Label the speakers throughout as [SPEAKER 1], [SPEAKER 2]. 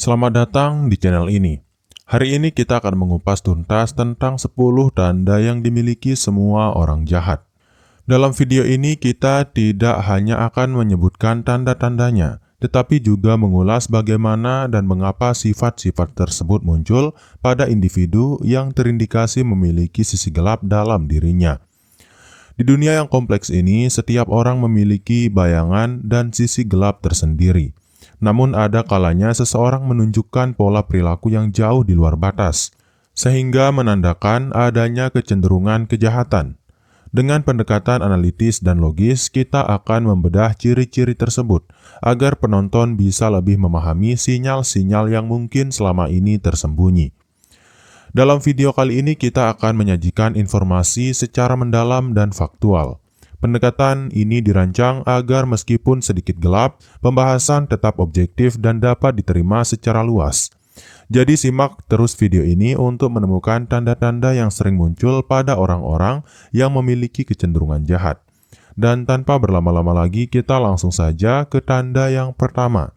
[SPEAKER 1] Selamat datang di channel ini. Hari ini kita akan mengupas tuntas tentang 10 tanda yang dimiliki semua orang jahat. Dalam video ini kita tidak hanya akan menyebutkan tanda-tandanya, tetapi juga mengulas bagaimana dan mengapa sifat-sifat tersebut muncul pada individu yang terindikasi memiliki sisi gelap dalam dirinya. Di dunia yang kompleks ini, setiap orang memiliki bayangan dan sisi gelap tersendiri. Namun ada kalanya seseorang menunjukkan pola perilaku yang jauh di luar batas, sehingga menandakan adanya kecenderungan kejahatan. Dengan pendekatan analitis dan logis, kita akan membedah ciri-ciri tersebut, agar penonton bisa lebih memahami sinyal-sinyal yang mungkin selama ini tersembunyi. Dalam video kali ini kita akan menyajikan informasi secara mendalam dan faktual. Pendekatan ini dirancang agar meskipun sedikit gelap, pembahasan tetap objektif dan dapat diterima secara luas. Jadi simak terus video ini untuk menemukan tanda-tanda yang sering muncul pada orang-orang yang memiliki kecenderungan jahat. Dan tanpa berlama-lama lagi, kita langsung saja ke tanda yang pertama,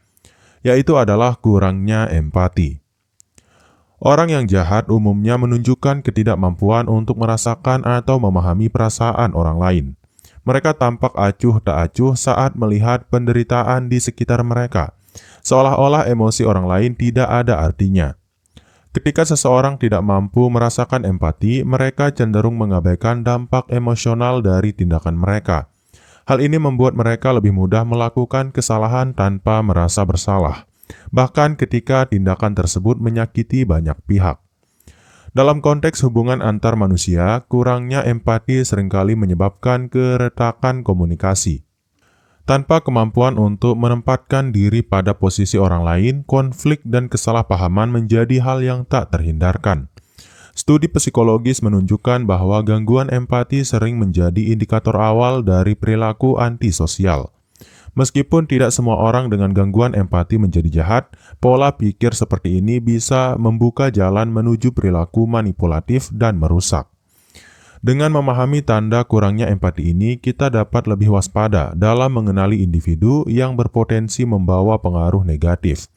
[SPEAKER 1] yaitu adalah kurangnya empati. Orang yang jahat umumnya menunjukkan ketidakmampuan untuk merasakan atau memahami perasaan orang lain. Mereka tampak acuh tak acuh saat melihat penderitaan di sekitar mereka, seolah-olah emosi orang lain tidak ada artinya. Ketika seseorang tidak mampu merasakan empati, mereka cenderung mengabaikan dampak emosional dari tindakan mereka. Hal ini membuat mereka lebih mudah melakukan kesalahan tanpa merasa bersalah, bahkan ketika tindakan tersebut menyakiti banyak pihak. Dalam konteks hubungan antar manusia, kurangnya empati seringkali menyebabkan keretakan komunikasi. Tanpa kemampuan untuk menempatkan diri pada posisi orang lain, konflik dan kesalahpahaman menjadi hal yang tak terhindarkan. Studi psikologis menunjukkan bahwa gangguan empati sering menjadi indikator awal dari perilaku antisosial. Meskipun tidak semua orang dengan gangguan empati menjadi jahat, pola pikir seperti ini bisa membuka jalan menuju perilaku manipulatif dan merusak. Dengan memahami tanda kurangnya empati ini, kita dapat lebih waspada dalam mengenali individu yang berpotensi membawa pengaruh negatif.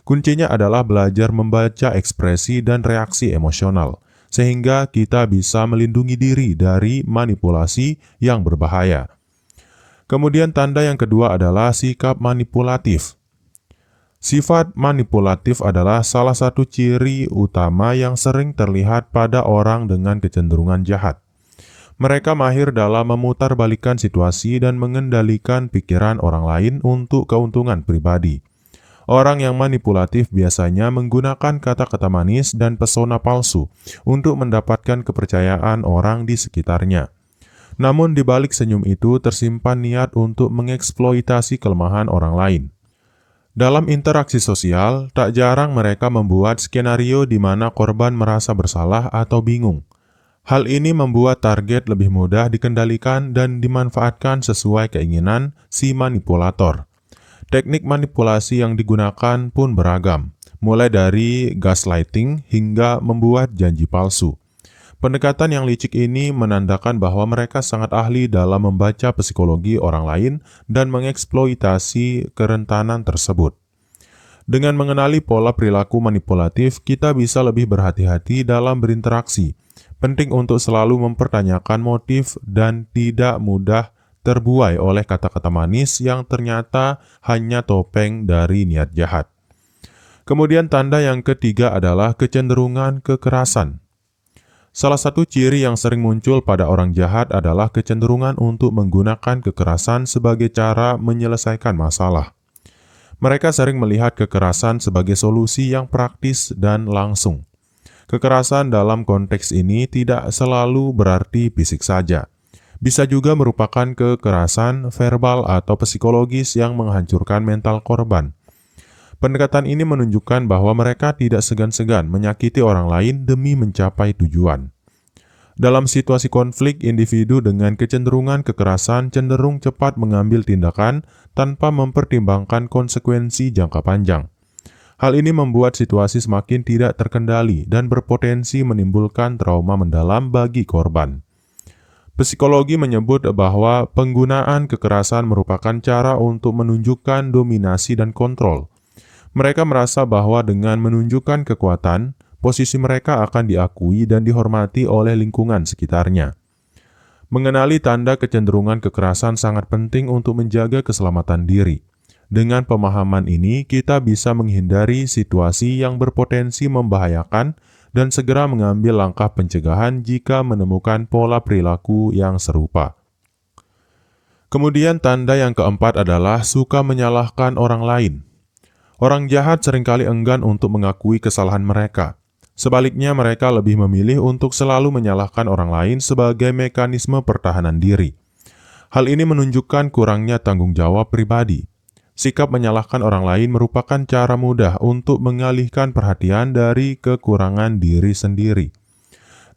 [SPEAKER 1] Kuncinya adalah belajar membaca ekspresi dan reaksi emosional, sehingga kita bisa melindungi diri dari manipulasi yang berbahaya. Kemudian tanda yang kedua adalah sikap manipulatif. Sifat manipulatif adalah salah satu ciri utama yang sering terlihat pada orang dengan kecenderungan jahat. Mereka mahir dalam memutarbalikkan situasi dan mengendalikan pikiran orang lain untuk keuntungan pribadi. Orang yang manipulatif biasanya menggunakan kata-kata manis dan pesona palsu untuk mendapatkan kepercayaan orang di sekitarnya. Namun di balik senyum itu tersimpan niat untuk mengeksploitasi kelemahan orang lain. Dalam interaksi sosial, tak jarang mereka membuat skenario di mana korban merasa bersalah atau bingung. Hal ini membuat target lebih mudah dikendalikan dan dimanfaatkan sesuai keinginan si manipulator. Teknik manipulasi yang digunakan pun beragam, mulai dari gaslighting hingga membuat janji palsu. Pendekatan yang licik ini menandakan bahwa mereka sangat ahli dalam membaca psikologi orang lain dan mengeksploitasi kerentanan tersebut. Dengan mengenali pola perilaku manipulatif, kita bisa lebih berhati-hati dalam berinteraksi. Penting untuk selalu mempertanyakan motif dan tidak mudah terbuai oleh kata-kata manis yang ternyata hanya topeng dari niat jahat. Kemudian tanda yang ketiga adalah kecenderungan kekerasan. Salah satu ciri yang sering muncul pada orang jahat adalah kecenderungan untuk menggunakan kekerasan sebagai cara menyelesaikan masalah. Mereka sering melihat kekerasan sebagai solusi yang praktis dan langsung. Kekerasan dalam konteks ini tidak selalu berarti fisik saja. Bisa juga merupakan kekerasan verbal atau psikologis yang menghancurkan mental korban. Pendekatan ini menunjukkan bahwa mereka tidak segan-segan menyakiti orang lain demi mencapai tujuan. Dalam situasi konflik, individu dengan kecenderungan kekerasan cenderung cepat mengambil tindakan tanpa mempertimbangkan konsekuensi jangka panjang. Hal ini membuat situasi semakin tidak terkendali dan berpotensi menimbulkan trauma mendalam bagi korban. Psikologi menyebut bahwa penggunaan kekerasan merupakan cara untuk menunjukkan dominasi dan kontrol. Mereka merasa bahwa dengan menunjukkan kekuatan, posisi mereka akan diakui dan dihormati oleh lingkungan sekitarnya. Mengenali tanda kecenderungan kekerasan sangat penting untuk menjaga keselamatan diri. Dengan pemahaman ini, kita bisa menghindari situasi yang berpotensi membahayakan dan segera mengambil langkah pencegahan jika menemukan pola perilaku yang serupa. Kemudian tanda yang keempat adalah suka menyalahkan orang lain. Orang jahat seringkali enggan untuk mengakui kesalahan mereka. Sebaliknya, mereka lebih memilih untuk selalu menyalahkan orang lain sebagai mekanisme pertahanan diri. Hal ini menunjukkan kurangnya tanggung jawab pribadi. Sikap menyalahkan orang lain merupakan cara mudah untuk mengalihkan perhatian dari kekurangan diri sendiri.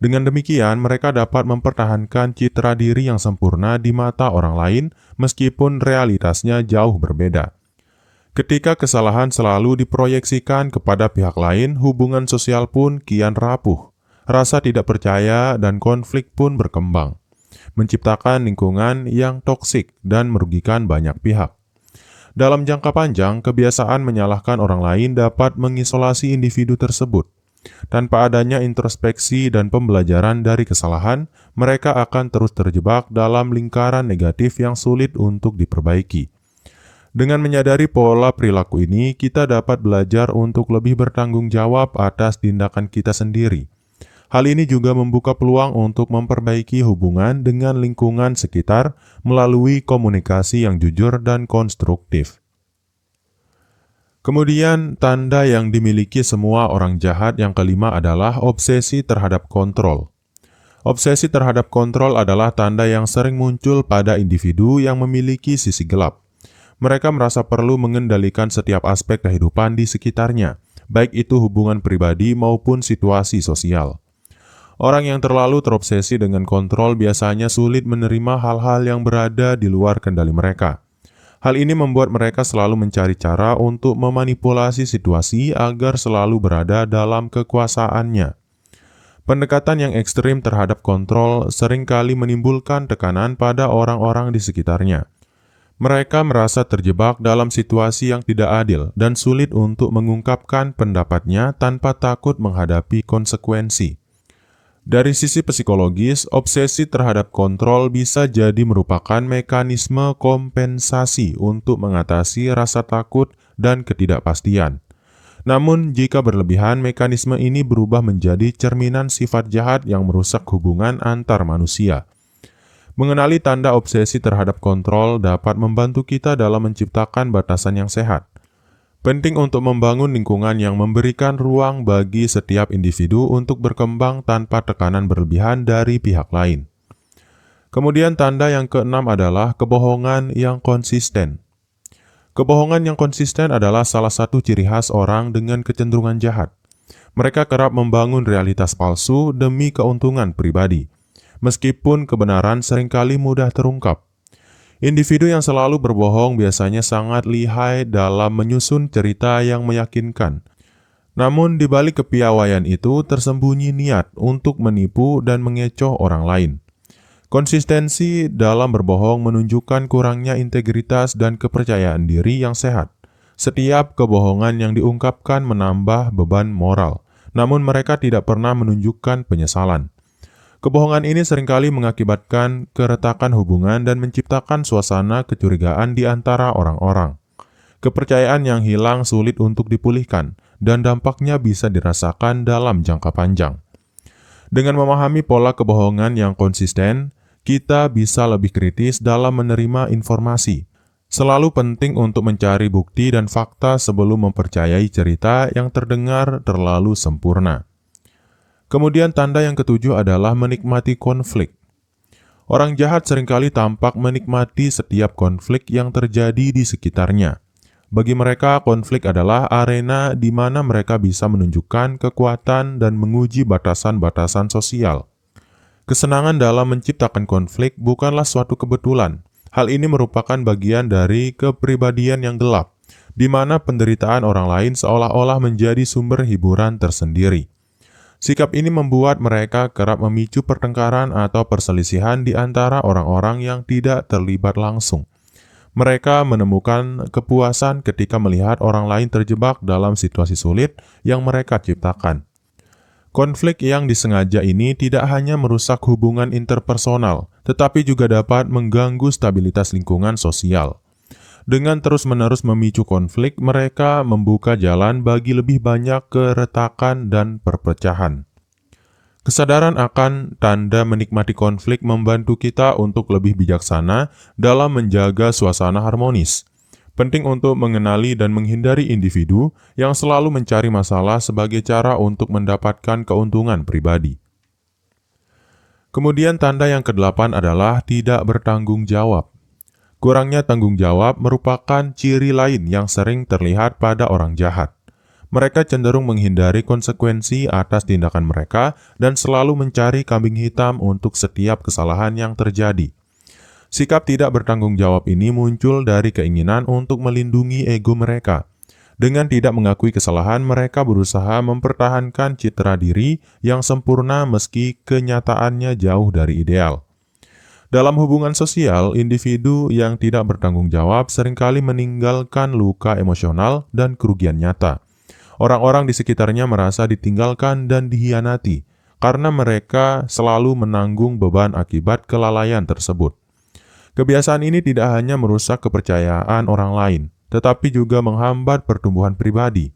[SPEAKER 1] Dengan demikian, mereka dapat mempertahankan citra diri yang sempurna di mata orang lain meskipun realitasnya jauh berbeda. Ketika kesalahan selalu diproyeksikan kepada pihak lain, hubungan sosial pun kian rapuh. Rasa tidak percaya dan konflik pun berkembang, menciptakan lingkungan yang toksik dan merugikan banyak pihak. Dalam jangka panjang, kebiasaan menyalahkan orang lain dapat mengisolasi individu tersebut. Tanpa adanya introspeksi dan pembelajaran dari kesalahan, mereka akan terus terjebak dalam lingkaran negatif yang sulit untuk diperbaiki. Dengan menyadari pola perilaku ini, kita dapat belajar untuk lebih bertanggung jawab atas tindakan kita sendiri. Hal ini juga membuka peluang untuk memperbaiki hubungan dengan lingkungan sekitar melalui komunikasi yang jujur dan konstruktif. Kemudian, tanda yang dimiliki semua orang jahat yang kelima adalah obsesi terhadap kontrol. Obsesi terhadap kontrol adalah tanda yang sering muncul pada individu yang memiliki sisi gelap. Mereka merasa perlu mengendalikan setiap aspek kehidupan di sekitarnya, baik itu hubungan pribadi maupun situasi sosial. Orang yang terlalu terobsesi dengan kontrol biasanya sulit menerima hal-hal yang berada di luar kendali mereka. Hal ini membuat mereka selalu mencari cara untuk memanipulasi situasi agar selalu berada dalam kekuasaannya. Pendekatan yang ekstrim terhadap kontrol seringkali menimbulkan tekanan pada orang-orang di sekitarnya. Mereka merasa terjebak dalam situasi yang tidak adil dan sulit untuk mengungkapkan pendapatnya tanpa takut menghadapi konsekuensi. Dari sisi psikologis, obsesi terhadap kontrol bisa jadi merupakan mekanisme kompensasi untuk mengatasi rasa takut dan ketidakpastian. Namun, jika berlebihan, mekanisme ini berubah menjadi cerminan sifat jahat yang merusak hubungan antar manusia. Mengenali tanda obsesi terhadap kontrol dapat membantu kita dalam menciptakan batasan yang sehat. Penting untuk membangun lingkungan yang memberikan ruang bagi setiap individu untuk berkembang tanpa tekanan berlebihan dari pihak lain. Kemudian tanda yang keenam adalah kebohongan yang konsisten. Kebohongan yang konsisten adalah salah satu ciri khas orang dengan kecenderungan jahat. Mereka kerap membangun realitas palsu demi keuntungan pribadi. Meskipun kebenaran seringkali mudah terungkap. Individu yang selalu berbohong biasanya sangat lihai dalam menyusun cerita yang meyakinkan. Namun di balik kepiawaian itu tersembunyi niat untuk menipu dan mengecoh orang lain. Konsistensi dalam berbohong menunjukkan kurangnya integritas dan kepercayaan diri yang sehat. Setiap kebohongan yang diungkapkan menambah beban moral, namun mereka tidak pernah menunjukkan penyesalan. Kebohongan ini seringkali mengakibatkan keretakan hubungan dan menciptakan suasana kecurigaan di antara orang-orang. Kepercayaan yang hilang sulit untuk dipulihkan, dan dampaknya bisa dirasakan dalam jangka panjang. Dengan memahami pola kebohongan yang konsisten, kita bisa lebih kritis dalam menerima informasi. Selalu penting untuk mencari bukti dan fakta sebelum mempercayai cerita yang terdengar terlalu sempurna. Kemudian tanda yang ketujuh adalah menikmati konflik. Orang jahat seringkali tampak menikmati setiap konflik yang terjadi di sekitarnya. Bagi mereka, konflik adalah arena di mana mereka bisa menunjukkan kekuatan dan menguji batasan-batasan sosial. Kesenangan dalam menciptakan konflik bukanlah suatu kebetulan. Hal ini merupakan bagian dari kepribadian yang gelap, di mana penderitaan orang lain seolah-olah menjadi sumber hiburan tersendiri. Sikap ini membuat mereka kerap memicu pertengkaran atau perselisihan di antara orang-orang yang tidak terlibat langsung. Mereka menemukan kepuasan ketika melihat orang lain terjebak dalam situasi sulit yang mereka ciptakan. Konflik yang disengaja ini tidak hanya merusak hubungan interpersonal, tetapi juga dapat mengganggu stabilitas lingkungan sosial. Dengan terus-menerus memicu konflik, mereka membuka jalan bagi lebih banyak keretakan dan perpecahan. Kesadaran akan tanda menikmati konflik membantu kita untuk lebih bijaksana dalam menjaga suasana harmonis. Penting untuk mengenali dan menghindari individu yang selalu mencari masalah sebagai cara untuk mendapatkan keuntungan pribadi. Kemudian tanda yang ke-8 adalah tidak bertanggung jawab. Kurangnya tanggung jawab merupakan ciri lain yang sering terlihat pada orang jahat. Mereka cenderung menghindari konsekuensi atas tindakan mereka dan selalu mencari kambing hitam untuk setiap kesalahan yang terjadi. Sikap tidak bertanggung jawab ini muncul dari keinginan untuk melindungi ego mereka. Dengan tidak mengakui kesalahan, mereka berusaha mempertahankan citra diri yang sempurna meski kenyataannya jauh dari ideal. Dalam hubungan sosial, individu yang tidak bertanggung jawab seringkali meninggalkan luka emosional dan kerugian nyata. Orang-orang di sekitarnya merasa ditinggalkan dan dihianati karena mereka selalu menanggung beban akibat kelalaian tersebut. Kebiasaan ini tidak hanya merusak kepercayaan orang lain, tetapi juga menghambat pertumbuhan pribadi.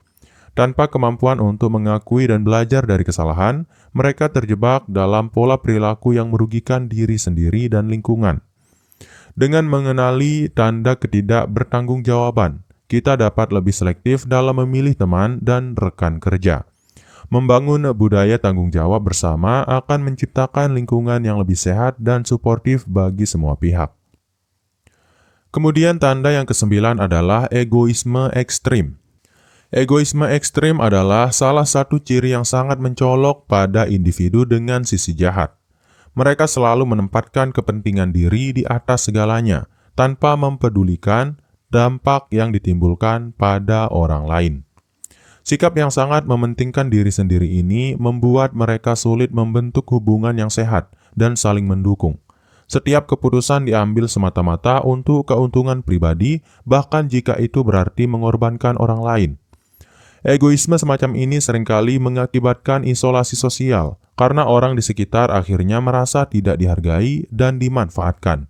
[SPEAKER 1] Tanpa kemampuan untuk mengakui dan belajar dari kesalahan, mereka terjebak dalam pola perilaku yang merugikan diri sendiri dan lingkungan. Dengan mengenali tanda ketidakbertanggungjawaban, kita dapat lebih selektif dalam memilih teman dan rekan kerja. Membangun budaya tanggung jawab bersama akan menciptakan lingkungan yang lebih sehat dan suportif bagi semua pihak. Kemudian tanda yang ke-9 adalah egoisme ekstrim. Egoisme ekstrim adalah salah satu ciri yang sangat mencolok pada individu dengan sisi jahat. Mereka selalu menempatkan kepentingan diri di atas segalanya, tanpa mempedulikan dampak yang ditimbulkan pada orang lain. Sikap yang sangat mementingkan diri sendiri ini membuat mereka sulit membentuk hubungan yang sehat dan saling mendukung. Setiap keputusan diambil semata-mata untuk keuntungan pribadi, bahkan jika itu berarti mengorbankan orang lain. Egoisme semacam ini seringkali mengakibatkan isolasi sosial, karena orang di sekitar akhirnya merasa tidak dihargai dan dimanfaatkan.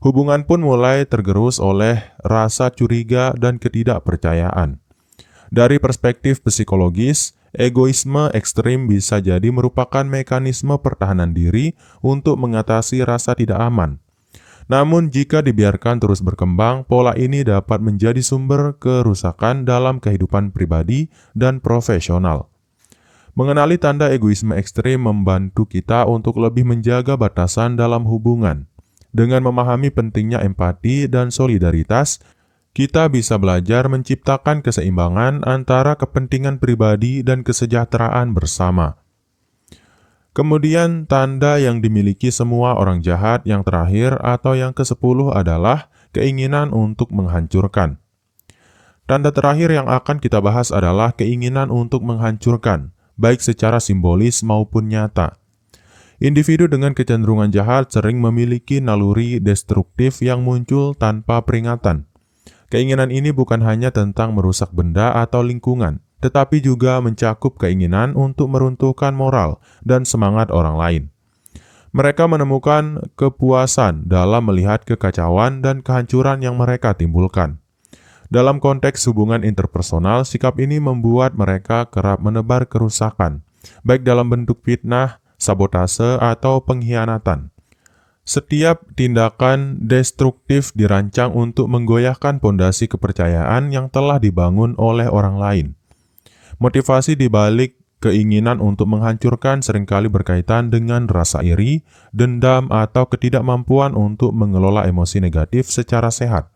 [SPEAKER 1] Hubungan pun mulai tergerus oleh rasa curiga dan ketidakpercayaan. Dari perspektif psikologis, egoisme ekstrim bisa jadi merupakan mekanisme pertahanan diri untuk mengatasi rasa tidak aman. Namun jika dibiarkan terus berkembang, pola ini dapat menjadi sumber kerusakan dalam kehidupan pribadi dan profesional. Mengenali tanda egoisme ekstrim membantu kita untuk lebih menjaga batasan dalam hubungan. Dengan memahami pentingnya empati dan solidaritas, kita bisa belajar menciptakan keseimbangan antara kepentingan pribadi dan kesejahteraan bersama. Kemudian, tanda yang dimiliki semua orang jahat yang terakhir atau yang ke-10 adalah keinginan untuk menghancurkan. Tanda terakhir yang akan kita bahas adalah keinginan untuk menghancurkan, baik secara simbolis maupun nyata. Individu dengan kecenderungan jahat sering memiliki naluri destruktif yang muncul tanpa peringatan. Keinginan ini bukan hanya tentang merusak benda atau lingkungan, tetapi juga mencakup keinginan untuk meruntuhkan moral dan semangat orang lain. Mereka menemukan kepuasan dalam melihat kekacauan dan kehancuran yang mereka timbulkan. Dalam konteks hubungan interpersonal, sikap ini membuat mereka kerap menebar kerusakan, baik dalam bentuk fitnah, sabotase, atau pengkhianatan. Setiap tindakan destruktif dirancang untuk menggoyahkan pondasi kepercayaan yang telah dibangun oleh orang lain. Motivasi di balik keinginan untuk menghancurkan seringkali berkaitan dengan rasa iri, dendam, atau ketidakmampuan untuk mengelola emosi negatif secara sehat.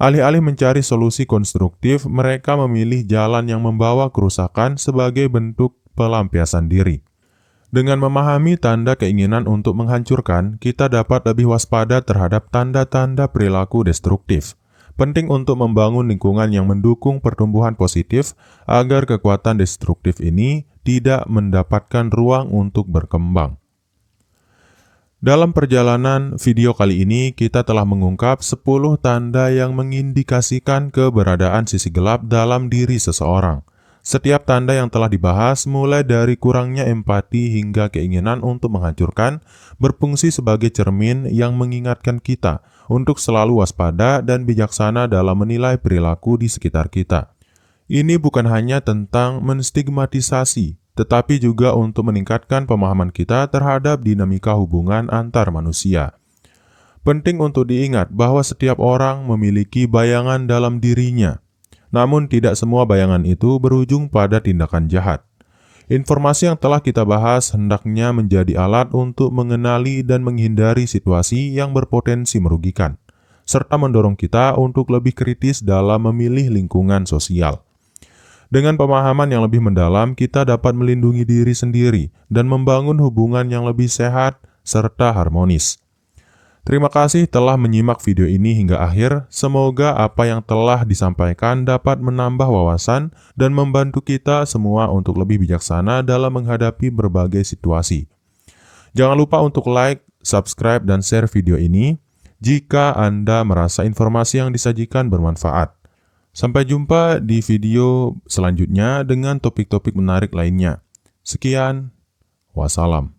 [SPEAKER 1] Alih-alih mencari solusi konstruktif, mereka memilih jalan yang membawa kerusakan sebagai bentuk pelampiasan diri. Dengan memahami tanda keinginan untuk menghancurkan, kita dapat lebih waspada terhadap tanda-tanda perilaku destruktif. Penting untuk membangun lingkungan yang mendukung pertumbuhan positif agar kekuatan destruktif ini tidak mendapatkan ruang untuk berkembang. Dalam perjalanan video kali ini, kita telah mengungkap 10 tanda yang mengindikasikan keberadaan sisi gelap dalam diri seseorang. Setiap tanda yang telah dibahas, mulai dari kurangnya empati hingga keinginan untuk menghancurkan, berfungsi sebagai cermin yang mengingatkan kita untuk selalu waspada dan bijaksana dalam menilai perilaku di sekitar kita. Ini bukan hanya tentang menstigmatisasi, tetapi juga untuk meningkatkan pemahaman kita terhadap dinamika hubungan antar manusia. Penting untuk diingat bahwa setiap orang memiliki bayangan dalam dirinya, namun tidak semua bayangan itu berujung pada tindakan jahat. Informasi yang telah kita bahas hendaknya menjadi alat untuk mengenali dan menghindari situasi yang berpotensi merugikan, serta mendorong kita untuk lebih kritis dalam memilih lingkungan sosial. Dengan pemahaman yang lebih mendalam, kita dapat melindungi diri sendiri dan membangun hubungan yang lebih sehat serta harmonis. Terima kasih telah menyimak video ini hingga akhir. Semoga apa yang telah disampaikan dapat menambah wawasan dan membantu kita semua untuk lebih bijaksana dalam menghadapi berbagai situasi. Jangan lupa untuk like, subscribe, dan share video ini jika Anda merasa informasi yang disajikan bermanfaat. Sampai jumpa di video selanjutnya dengan topik-topik menarik lainnya. Sekian, wassalam.